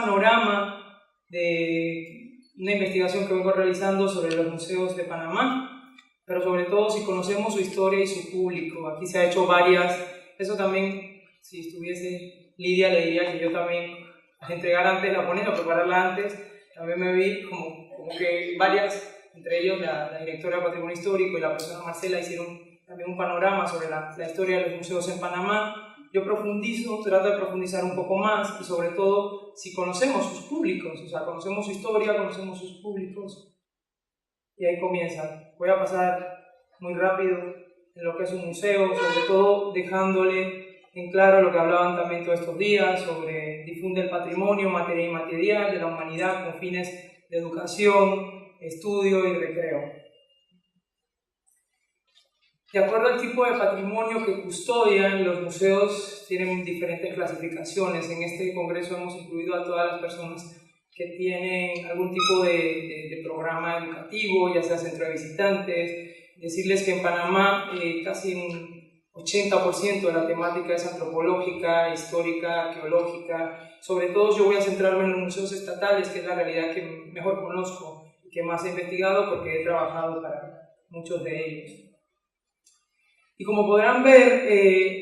panorama de una investigación que vengo realizando sobre los museos de Panamá, pero sobre todo si conocemos su historia y su público. Aquí se ha hecho varias, eso también, si estuviese Lidia le diría que yo también entregar antes la ponencia, prepararla antes, también me vi como que varias, entre ellos la directora de Patrimonio Histórico y la profesora Marcela hicieron también un panorama sobre la historia de los museos en Panamá. Yo trato de profundizar un poco más y sobre todo si conocemos sus públicos, o sea, conocemos su historia, conocemos sus públicos. Y ahí comienza. Voy a pasar muy rápido en lo que es un museo, sobre todo dejándole en claro lo que hablaban también todos estos días sobre difunde el patrimonio material y inmaterial de la humanidad con fines de educación, estudio y recreo. De acuerdo al tipo de patrimonio que custodian, los museos tienen diferentes clasificaciones. En este congreso hemos incluido a todas las personas que tienen algún tipo de programa educativo, ya sea centro de visitantes. Decirles que en Panamá casi un 80% de la temática es antropológica, histórica, arqueológica. Sobre todo yo voy a centrarme en los museos estatales, que es la realidad que mejor conozco y que más he investigado porque he trabajado para muchos de ellos. Y como podrán ver,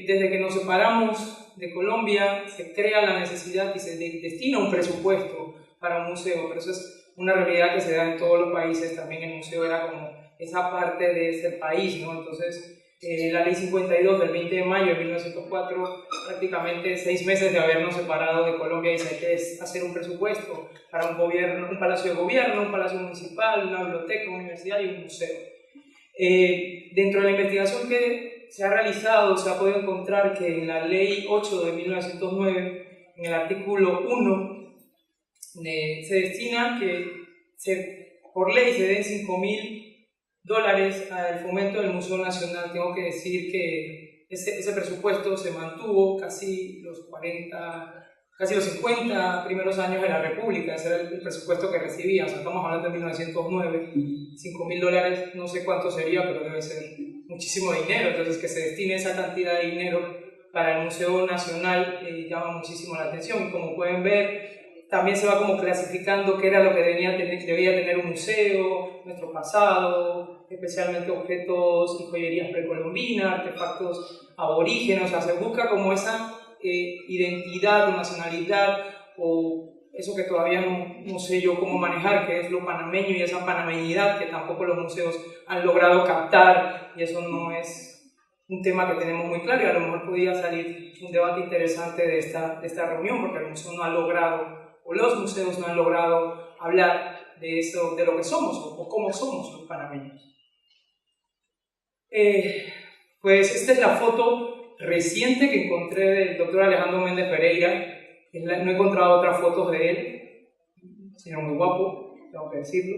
desde que nos separamos de Colombia, se crea la necesidad y se destina un presupuesto para un museo, pero eso es una realidad que se da en todos los países. También el museo era como esa parte de ese país, ¿no? Entonces, la Ley 52 del 20 de mayo de 1904, prácticamente 6 meses de habernos separado de Colombia, dice que es hacer un presupuesto para un gobierno, un palacio de gobierno, un palacio municipal, una biblioteca, una universidad y un museo. Dentro de la investigación que se ha realizado, se ha podido encontrar que en la Ley 8 de 1909, en el artículo 1, se destina que por ley se den $5.000 al fomento del Museo Nacional. Tengo que decir que ese presupuesto se mantuvo casi los 50 primeros años de la República. Ese era el presupuesto que recibía. O sea, estamos hablando de 1909. $5.000 no sé cuánto sería, pero debe ser muchísimo dinero. Entonces, que se destine esa cantidad de dinero para el Museo Nacional llama muchísimo la atención. Y como pueden ver, también se va como clasificando qué era lo que debía tener un museo, nuestro pasado, especialmente objetos y joyerías precolombinas, artefactos aborígenes. O sea, se busca como esa identidad o nacionalidad o eso que todavía no sé yo cómo manejar, que es lo panameño y esa panameñidad que tampoco los museos han logrado captar, y eso no es un tema que tenemos muy claro, y a lo mejor podría salir un debate interesante de esta reunión, porque el museo no ha logrado, o los museos no han logrado hablar de eso, de lo que somos o cómo somos los panameños. Pues esta es la foto reciente que encontré del doctor Alejandro Méndez Pereira. No he encontrado otras fotos de él, señor muy guapo, tengo que decirlo,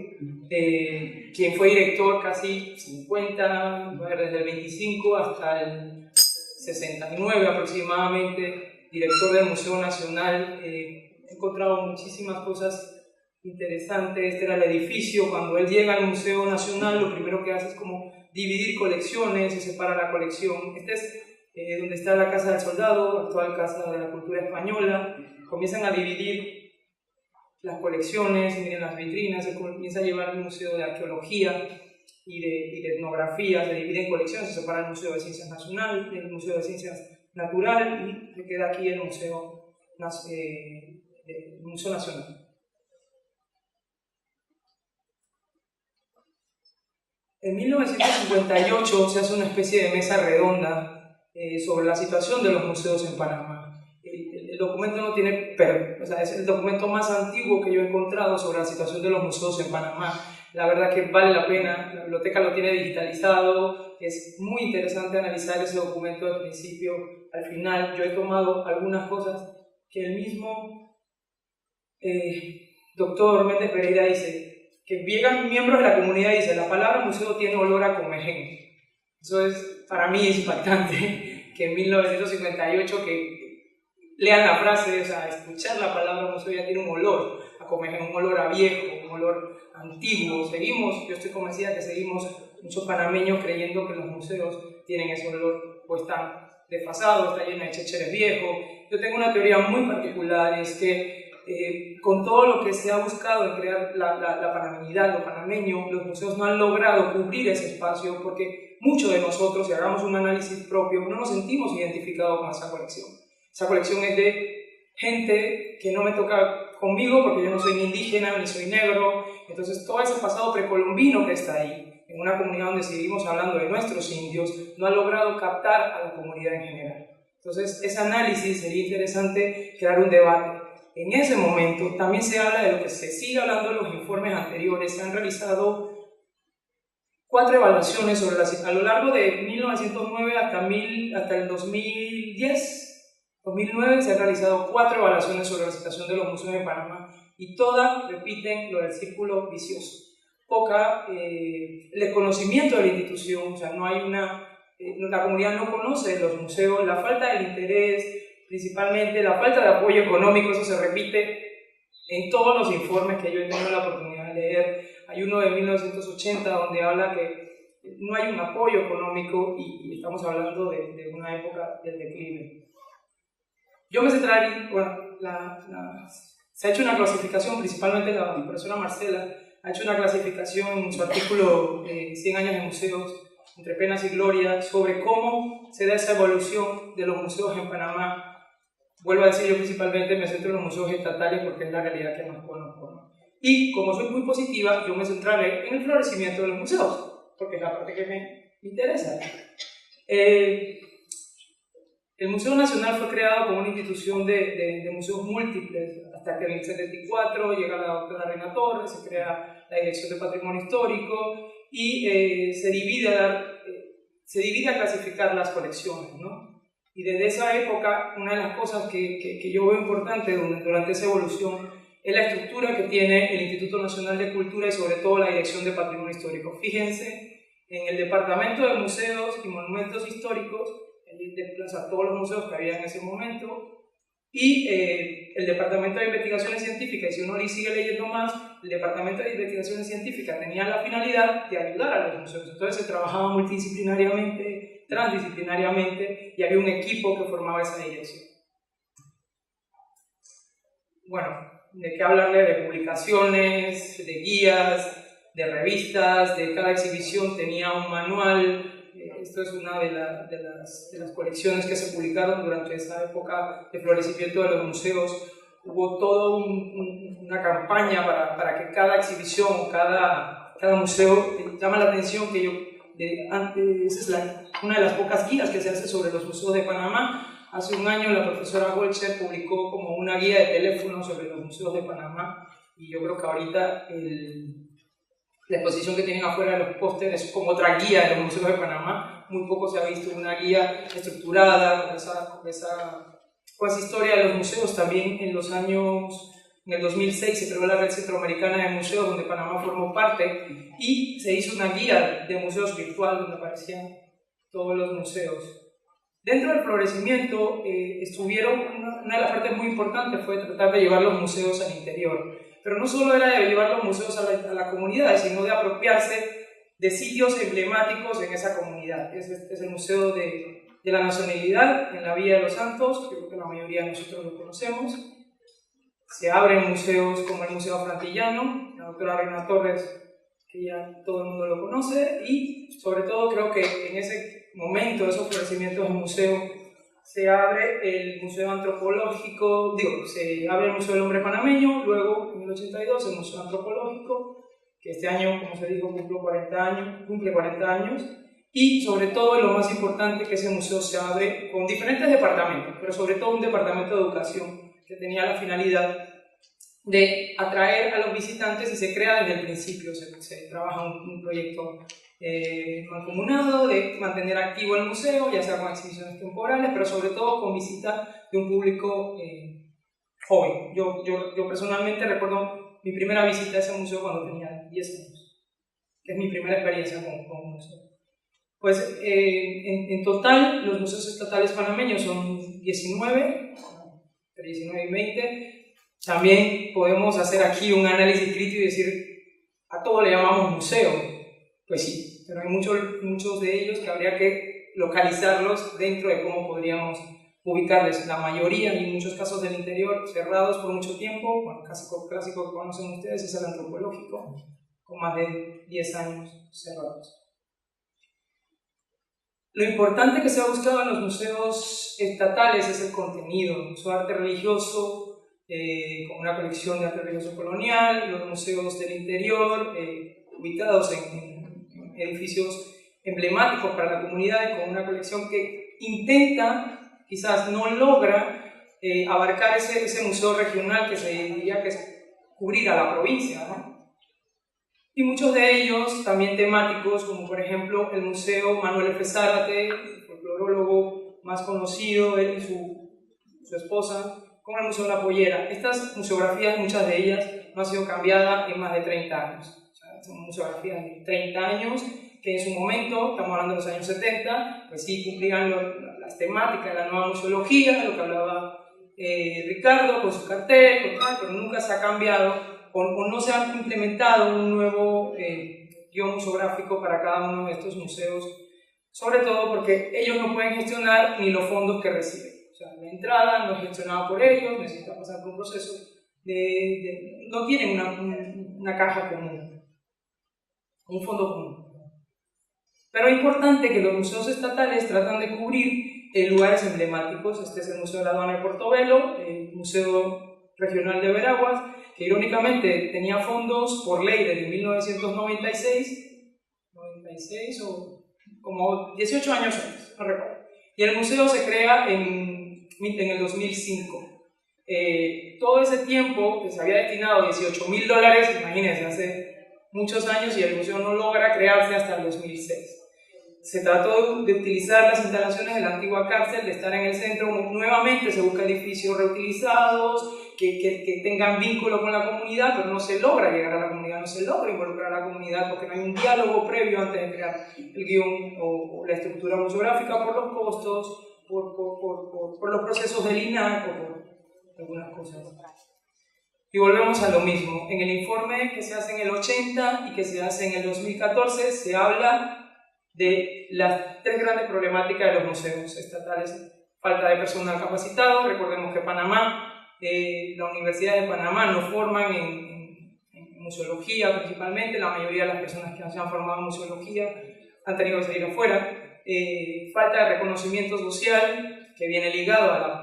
quien fue director casi 50, desde el 25 hasta el 69 aproximadamente, director del Museo Nacional. He encontrado muchísimas cosas interesantes. Este era el edificio. Cuando él llega al Museo Nacional, lo primero que hace es como dividir colecciones, se separa la colección. Este es donde está la Casa del Soldado, actual Casa de la Cultura Española. Comienzan a dividir las colecciones, miren las vitrinas, se comienza a llevar el Museo de Arqueología y de Etnografía, se divide en colecciones, se separa el Museo de Ciencias Nacional, el Museo de Ciencias Natural, y se queda aquí el Museo Nacional. En 1958 se hace una especie de mesa redonda sobre la situación de los museos en Panamá. El documento no tiene, es el documento más antiguo que yo he encontrado sobre la situación de los museos en Panamá. La verdad que vale la pena, la biblioteca lo tiene digitalizado, es muy interesante analizar ese documento del principio al final. Yo he tomado algunas cosas que el mismo doctor Méndez Pereira dice, que llegan miembros de la comunidad y dicen, la palabra museo tiene olor a comején. Eso es, para mí es impactante, que en 1958 que lean la frase, o sea, escuchar la palabra museo ya tiene un olor a comején, un olor a viejo, un olor antiguo. Yo estoy convencida que seguimos muchos panameños creyendo que los museos tienen ese olor, o están desfasados, está lleno de chécheres viejos. Yo tengo una teoría muy particular, es que con todo lo que se ha buscado en crear la panameñidad, lo panameño, los museos no han logrado cubrir ese espacio porque muchos de nosotros, si hagamos un análisis propio, no nos sentimos identificados con esa colección. Esa colección es de gente que no me toca conmigo porque yo no soy ni indígena ni soy negro, entonces todo ese pasado precolombino que está ahí, en una comunidad donde seguimos hablando de nuestros indios, no ha logrado captar a la comunidad en general. Entonces ese análisis sería interesante crear un debate. En ese momento también se habla de lo que se sigue hablando en los informes anteriores. Se han realizado 4 evaluaciones sobre a lo largo de 1909 hasta el 2009 se han realizado 4 evaluaciones sobre la situación de los museos de Panamá y todas repiten lo del círculo vicioso. El desconocimiento de la institución, o sea, no hay la comunidad no conoce los museos, la falta del interés, principalmente la falta de apoyo económico, eso se repite en todos los informes que yo he tenido la oportunidad de leer. Hay uno de 1980 donde habla que no hay un apoyo económico y estamos hablando de una época del declive. Yo me centraré, se ha hecho una clasificación, principalmente la profesora Marcela, ha hecho una clasificación en su artículo 100 años de museos, entre penas y gloria, sobre cómo se da esa evolución de los museos en Panamá. Vuelvo a decir, yo principalmente me centro en los museos estatales porque es la realidad que más conozco, ¿no? Y como soy muy positiva, yo me centraré en el florecimiento de los museos, porque es la parte que me interesa. El Museo Nacional fue creado como una institución de museos múltiples, hasta que en el 74 llega la doctora Reina Torres, se crea la Dirección de Patrimonio Histórico y se divide a clasificar las colecciones, ¿no? Y desde esa época, una de las cosas que yo veo importante durante esa evolución es la estructura que tiene el Instituto Nacional de Cultura y sobre todo la Dirección de Patrimonio Histórico. Fíjense, en el Departamento de Museos y Monumentos Históricos, desplaza todos los museos que había en ese momento, y el Departamento de Investigaciones Científicas, y si uno sigue leyendo más, el Departamento de Investigaciones Científicas tenía la finalidad de ayudar a los museos. Entonces se trabajaba multidisciplinariamente, transdisciplinariamente, y había un equipo que formaba esa dirección. Bueno, de qué hablarle de publicaciones, de guías, de revistas, de cada exhibición tenía un manual. Esto es una de las colecciones que se publicaron durante esa época de florecimiento de los museos. Hubo toda una campaña para que cada exhibición, cada museo, llama la atención que esa es una de las pocas guías que se hace sobre los museos de Panamá. Hace un año la profesora Golcher publicó como una guía de teléfono sobre los museos de Panamá y yo creo que ahorita la exposición que tienen afuera de los pósteres es como otra guía de los museos de Panamá. Muy poco se ha visto una guía estructurada con esa historia de los museos. También en el 2006 se creó la Red Centroamericana de Museos, donde Panamá formó parte, y se hizo una guía de museos virtual donde aparecían todos los museos. Dentro del florecimiento una de las partes muy importantes fue tratar de llevar los museos al interior. Pero no solo era de llevar los museos a la comunidad, sino de apropiarse de sitios emblemáticos en esa comunidad. Es el Museo de la Nacionalidad en la Villa de los Santos, creo que la mayoría de nosotros lo conocemos. Se abren museos como el Museo Afrantillano, la doctora Reina Torres, que ya todo el mundo lo conoce, y sobre todo creo que en ese momento de esos florecimientos del museo se abre el Museo Antropológico, se abre el Museo del Hombre Panameño, luego en el 82 el Museo Antropológico, que este año, como se dijo, cumple 40 años, y sobre todo, y lo más importante, que ese museo se abre con diferentes departamentos, pero sobre todo un departamento de educación que tenía la finalidad de atraer a los visitantes y se crea desde el principio, se trabaja un proyecto mancomunado de mantener activo el museo, ya sea con exhibiciones temporales, pero sobre todo con visita de un público joven. Yo personalmente recuerdo mi primera visita a ese museo cuando tenía 10 años, que es mi primera experiencia con un museo. Pues en total los museos estatales panameños son 19, entre 19 y 20. También podemos hacer aquí un análisis crítico y decir, a todo le llamamos museo. Pues sí, pero hay muchos de ellos que habría que localizarlos dentro de cómo podríamos ubicarles. La mayoría, y en muchos casos del interior, cerrados por mucho tiempo. Bueno, el clásico que conocen ustedes es el antropológico, con más de 10 años cerrados. Lo importante que se ha buscado en los museos estatales es el contenido. El Museo de Arte Religioso, con una colección de arte religioso colonial, los museos del interior, ubicados en edificios emblemáticos para la comunidad y con una colección que intenta, quizás no logra, abarcar ese museo regional que se diría que es cubrir a la provincia, ¿no? Y muchos de ellos también temáticos, como por ejemplo el Museo Manuel F. Zárate, el folclorólogo más conocido, él y su esposa, como el Museo La Pollera. Estas museografías, muchas de ellas, no han sido cambiadas en más de 30 años. O sea, son museografías de 30 años que en su momento, estamos hablando de los años 70, pues sí cumplían las temáticas de la nueva museología, lo que hablaba Ricardo con su cartel, con tal, pero nunca se ha cambiado o no se ha implementado un nuevo guión museográfico para cada uno de estos museos, sobre todo porque ellos no pueden gestionar ni los fondos que reciben. O sea, la entrada no es gestionada por ellos, necesita pasar por un proceso no tienen una caja común, un fondo común. Pero es importante que los museos estatales tratan de cubrir lugares emblemáticos. Este es el Museo de la Aduana de Portobelo, el Museo Regional de Veraguas, que irónicamente tenía fondos por ley desde 1996 o como 18 años antes, no recuerdo. Y el museo se crea en el 2005. Todo ese tiempo que se había destinado $18.000, imagínense, hace muchos años, y el museo no logra crearse hasta el 2006. Se trató de utilizar las instalaciones de la antigua cárcel, de estar en el centro. Nuevamente se busca edificios reutilizados, que tengan vínculo con la comunidad, pero no se logra llegar a la comunidad, no se logra involucrar a la comunidad porque no hay un diálogo previo antes de crear el guión o la estructura museográfica, por los costos, por los procesos del INAC o por algunas cosas. Y volvemos a lo mismo. En el informe que se hace en el 80 y que se hace en el 2014 se habla de las 3 grandes problemáticas de los museos estatales. Falta de personal capacitado. Recordemos que Panamá, la Universidad de Panamá no forman en museología principalmente. La mayoría de las personas que se han formado en museología han tenido que salir afuera. Falta de reconocimiento social, que viene ligado a la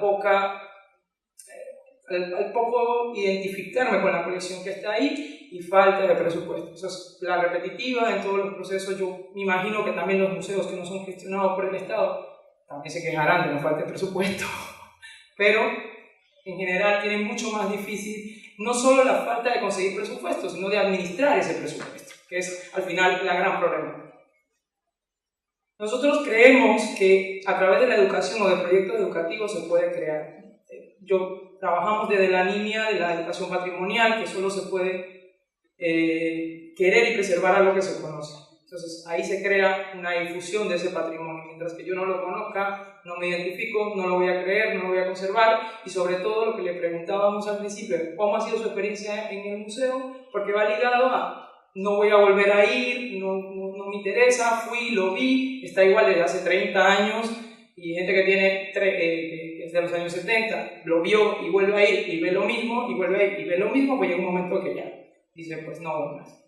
al poco identificarme con la colección que está ahí, y falta de presupuesto. Esa es la repetitiva en todos los procesos. Yo me imagino que también los museos que no son gestionados por el Estado también se quejarán de la falta de presupuesto, pero en general tienen mucho más difícil no solo la falta de conseguir presupuesto, sino de administrar ese presupuesto, que es al final la gran problema. Nosotros creemos que a través de la educación o de proyectos educativos se puede crear. Trabajamos desde la línea de la educación patrimonial, que solo se puede querer y preservar algo que se conoce. Entonces ahí se crea una difusión de ese patrimonio. Mientras que yo no lo conozca, no me identifico, no lo voy a creer, no lo voy a conservar. Y sobre todo lo que le preguntábamos al principio, ¿cómo ha sido su experiencia en el museo? Porque va ligado a no voy a volver a ir, no me interesa, fui, lo vi, está igual desde hace 30 años, y gente que tiene desde los años 70 lo vio y vuelve a ir y ve lo mismo, y vuelve a ir y ve lo mismo, pues llega un momento que ya dice, pues no voy más.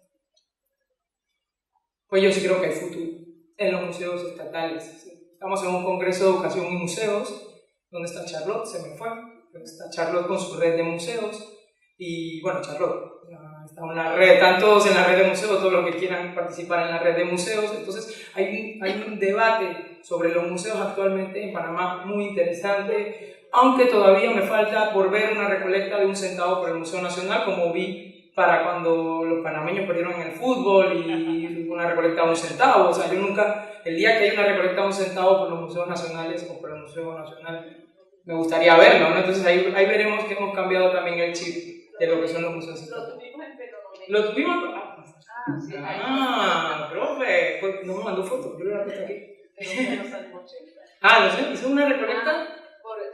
Pues yo sí creo que hay futuro en los museos estatales. Estamos en un congreso de educación y museos. ¿Dónde está Charlotte? Se me fue. ¿Dónde está Charlotte con su red de museos? Y bueno, Charlotte está en la red, están todos en la red de museos, todos los que quieran participar en la red de museos. Entonces hay un debate sobre los museos actualmente en Panamá muy interesante, aunque todavía me falta por ver una recolecta de 1 centavo por el Museo Nacional, como vi para cuando los panameños perdieron en el fútbol, y una recolecta de 1 centavo. O sea, yo nunca, el día que hay una recolecta de 1 centavo por los museos nacionales o por el Museo Nacional, me gustaría verlo, ¿no? Entonces ahí veremos que hemos cambiado también el chip de lo que son los museos estatales. Lo tuvimos en Peronomé. ¿Lo tuvimos? Sí. Profe, pues no me mandó fotos, yo lo he puesto aquí. Los años 80. No sé, hizo una recolecta.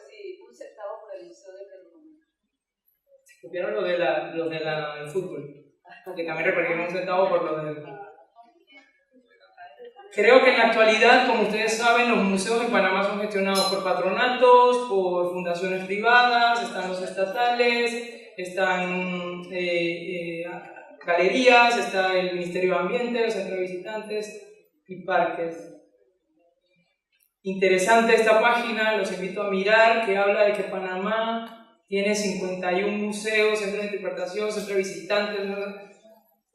Sí, 1 centavo por el Museo de Peronomé. Se copiaron lo del fútbol, porque también recolectaron 1 centavo por lo del... Creo que en la actualidad, como ustedes saben, los museos en Panamá son gestionados por patronatos, por fundaciones privadas, están los estatales, están galerías, está el Ministerio de Ambiente, el Centro de Visitantes y parques. Interesante esta página, los invito a mirar, que habla de que Panamá tiene 51 museos, centros de interpretación, centros de visitantes, ¿no?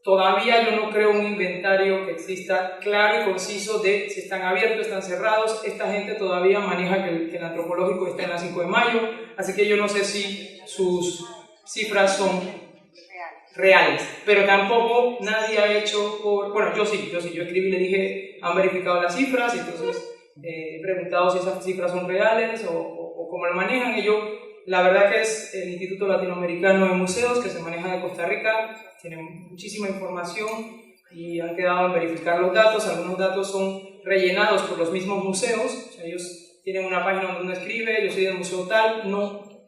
Todavía yo no creo un inventario que exista claro y conciso de si están abiertos, están cerrados. Esta gente todavía maneja que el antropológico está en la 5 de mayo, así que yo no sé si sus cifras son reales, pero tampoco nadie ha hecho, bueno, yo sí, yo escribí y le dije, han verificado las cifras, y entonces he preguntado si esas cifras son reales o cómo lo manejan. Y yo, la verdad que es el Instituto Latinoamericano de Museos, que se maneja de Costa Rica, tiene muchísima información y han quedado en verificar los datos. Algunos datos son rellenados por los mismos museos, o sea, ellos tienen una página donde uno escribe, yo soy del museo tal,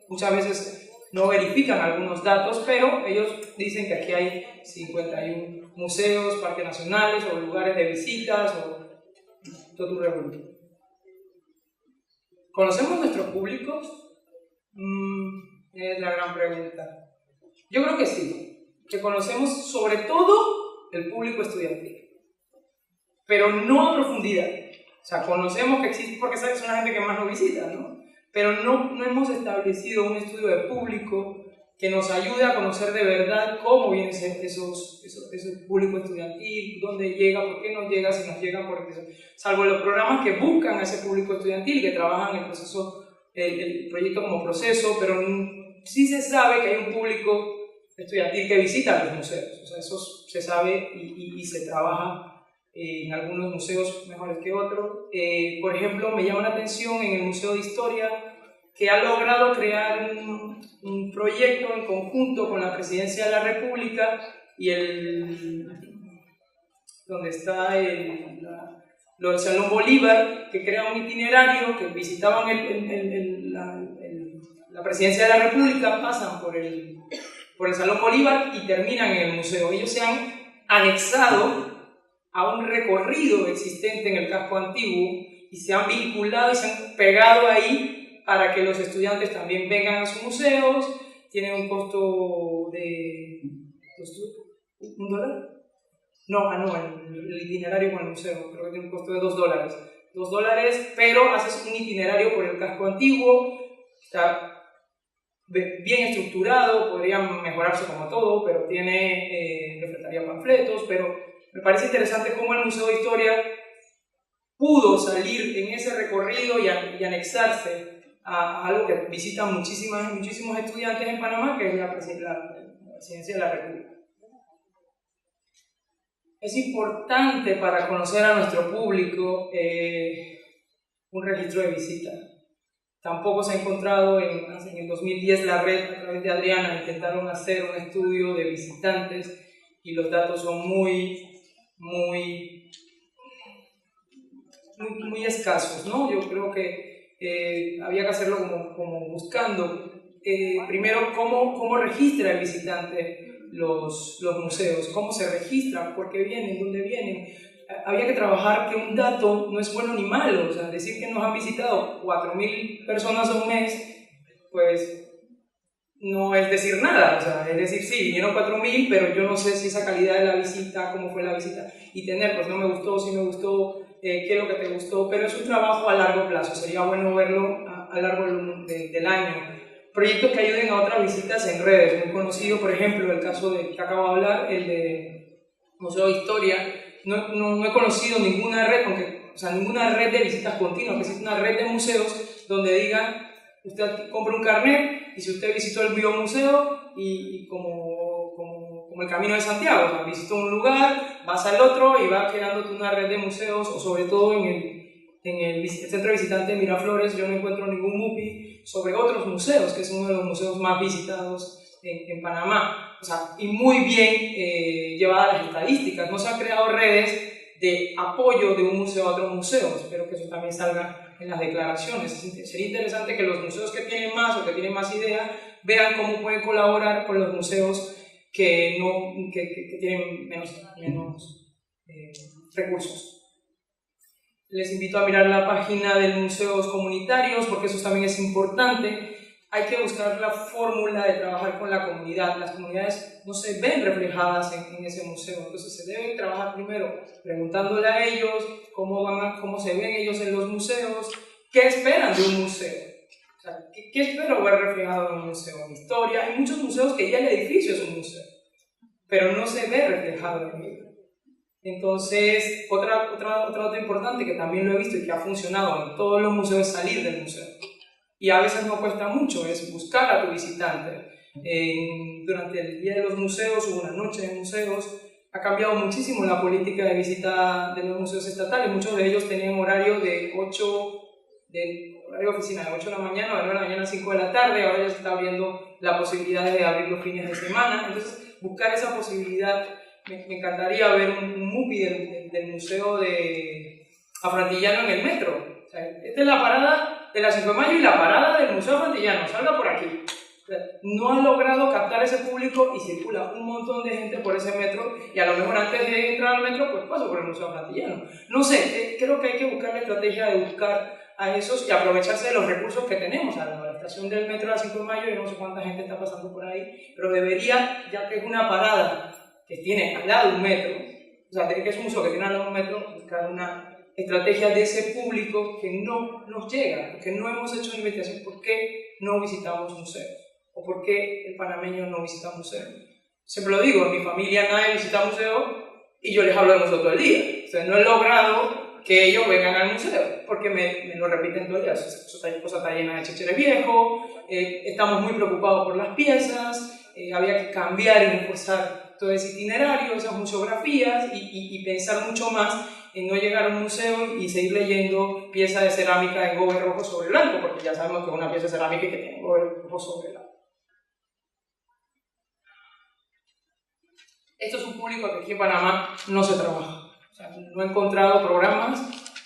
muchas veces no verifican algunos datos, pero ellos dicen que aquí hay 51 museos, parques nacionales o lugares de visitas o todo un revuelto. ¿Conocemos nuestros públicos? Es la gran pregunta. Yo creo que sí, que conocemos sobre todo el público estudiantil, pero no a profundidad. O sea, conocemos que existe, porque son la gente que más nos visita, ¿no? Pero no hemos establecido un estudio de público que nos ayude a conocer de verdad cómo viene ese público estudiantil, dónde llega, por qué no llega, si nos llega, porque, salvo los programas que buscan a ese público estudiantil, que trabajan el proceso, el proyecto como proceso, pero sí se sabe que hay un público estudiantil que visita los museos. O sea, eso se sabe y se trabaja en algunos museos mejores que otros. Por ejemplo, me llama la atención en el Museo de Historia, que ha logrado crear un proyecto en conjunto con la Presidencia de la República y donde está el Salón Bolívar, que crea un itinerario que visitaban la Presidencia de la República, pasan por el Salón Bolívar y terminan en el museo. Ellos se han anexado a un recorrido existente en el casco antiguo y se han vinculado y se han pegado ahí para que los estudiantes también vengan a sus museos. Tienen un costo de $1. No, el itinerario con el museo creo que tiene un costo de $2. $2, pero haces un itinerario por el casco antiguo, está bien estructurado, podrían mejorarse como todo, pero tiene, le faltaría panfletos, pero me parece interesante cómo el Museo de Historia pudo salir en ese recorrido y anexarse a algo que visitan muchísimos estudiantes en Panamá, que es la Presidencia de la República. Es importante para conocer a nuestro público un registro de visita. Tampoco se ha encontrado, en el 2010 la red, a través de Adriana, intentaron hacer un estudio de visitantes y los datos son muy escasos, ¿no? Yo creo que había que hacerlo como buscando, primero, cómo registra el visitante los museos, cómo se registran, por qué vienen, dónde vienen. Había que trabajar que un dato no es bueno ni malo, o sea, decir que nos han visitado 4.000 personas a un mes, pues no es decir nada, o sea, es decir, sí, vinieron 4.000, pero yo no sé si esa calidad de la visita, cómo fue la visita, y tener, pues no me gustó, sí me gustó, qué es lo que te gustó, pero es un trabajo a largo plazo, sería bueno verlo a largo del año. Proyectos que ayuden a otras visitas en redes, muy conocido, por ejemplo, el caso que acabo de hablar, el de Museo de Historia. No he conocido ninguna red, ninguna red de visitas continuas, que existe una red de museos donde diga, usted compra un carnet y si usted visitó el biomuseo y como el Camino de Santiago, o sea, visitó un lugar, vas al otro y va quedándote una red de museos, o sobre todo en el Centro de Visitantes de Miraflores yo no encuentro ningún MUPI sobre otros museos, que es uno de los museos más visitados en Panamá, o sea, y muy bien llevadas las estadísticas. No se han creado redes de apoyo de un museo a otro museo, espero que eso también salga en las declaraciones. Sería interesante que los museos que tienen más o que tienen más ideas vean cómo pueden colaborar con los museos que tienen menos recursos. Les invito a mirar la página de museos comunitarios, porque eso también es importante. Hay que buscar la fórmula de trabajar con la comunidad. Las comunidades no se ven reflejadas en ese museo, entonces se debe trabajar primero preguntándole a ellos cómo se ven ellos en los museos, qué esperan de un museo. O sea, ¿qué espero ver reflejado en un museo? Historia. Hay muchos museos que ya el edificio es un museo, pero no se ve reflejado en él. Entonces, otra nota importante que también lo he visto y que ha funcionado en todos los museos es salir del museo. Y a veces no cuesta mucho, es buscar a tu visitante. Durante el Día de los Museos hubo una noche de museos. Ha cambiado muchísimo la política de visita de los museos estatales. Muchos de ellos tenían horario de horario de oficina de 8 de la mañana, de 9 de la mañana a 5 de la tarde. Ahora ya se está abriendo la posibilidad de abrir los fines de semana. Entonces, buscar esa posibilidad. Me encantaría ver un MUPI del Museo de Afroantillano en el metro. O sea, esta es la parada de la 5 de mayo y la parada del Museo Afroantillano, salga por aquí. O sea, no ha logrado captar ese público y circula un montón de gente por ese metro, y a lo mejor antes de entrar al metro pues paso por el Museo Afroantillano. No sé, creo que hay que buscar la estrategia de buscar a esos y aprovecharse de los recursos que tenemos. A la estación del metro de la 5 de mayo, yo no sé cuánta gente está pasando por ahí, pero debería, ya que es una parada que tiene al lado un metro, o sea, que es un museo que tiene al lado un metro, buscar una estrategia de ese público que no nos llega, porque no hemos hecho una investigación por qué no visitamos museos, o por qué el panameño no visita museos. Siempre lo digo, en mi familia nadie visita museos y yo les hablo de museo todo el día. O sea, no he logrado que ellos vengan al museo, porque me lo repiten todo el día. Esa cosa está llena de chécheres viejos, estamos muy preocupados por las piezas, había que cambiar y reforzar todo ese itinerario, esas museografías, y pensar mucho más en no llegar a un museo y seguir leyendo piezas de cerámica en gobe rojo sobre blanco, porque ya sabemos que es una pieza de cerámica que tiene gobe rojo sobre blanco. Esto es un público que aquí en Panamá no se trabaja. O sea, no he encontrado programas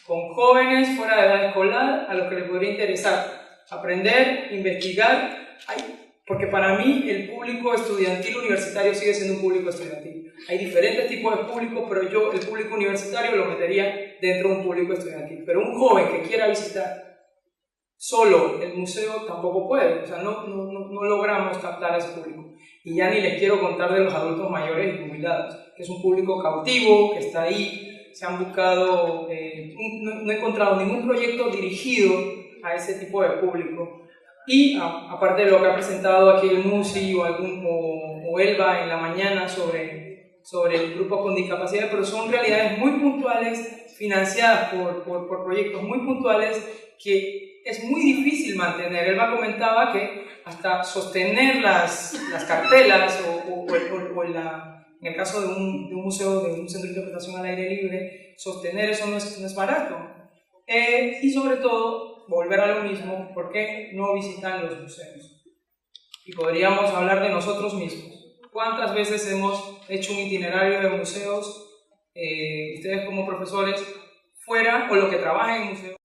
con jóvenes fuera de edad escolar a los que les podría interesar aprender, investigar. Porque para mí el público estudiantil universitario sigue siendo un público estudiantil. Hay diferentes tipos de públicos, pero yo el público universitario lo metería dentro de un público estudiantil. Pero un joven que quiera visitar solo el museo tampoco puede. O sea, no logramos captar a ese público. Y ya ni les quiero contar de los adultos mayores y jubilados, que es un público cautivo, que está ahí. Se han buscado, no he encontrado ningún proyecto dirigido a ese tipo de público. Y aparte de lo que ha presentado aquí el MUSI o Elba en la mañana sobre el grupo con discapacidad, pero son realidades muy puntuales, financiadas por proyectos muy puntuales, que es muy difícil mantener. Elba comentaba que hasta sostener las cartelas en el caso de un museo, de un centro de interpretación al aire libre, sostener eso no es barato. Y sobre todo, volver a lo mismo, ¿por qué no visitan los museos? Y podríamos hablar de nosotros mismos. ¿Cuántas veces hemos hecho un itinerario de museos, ustedes como profesores, fuera, o los que trabajan en museos?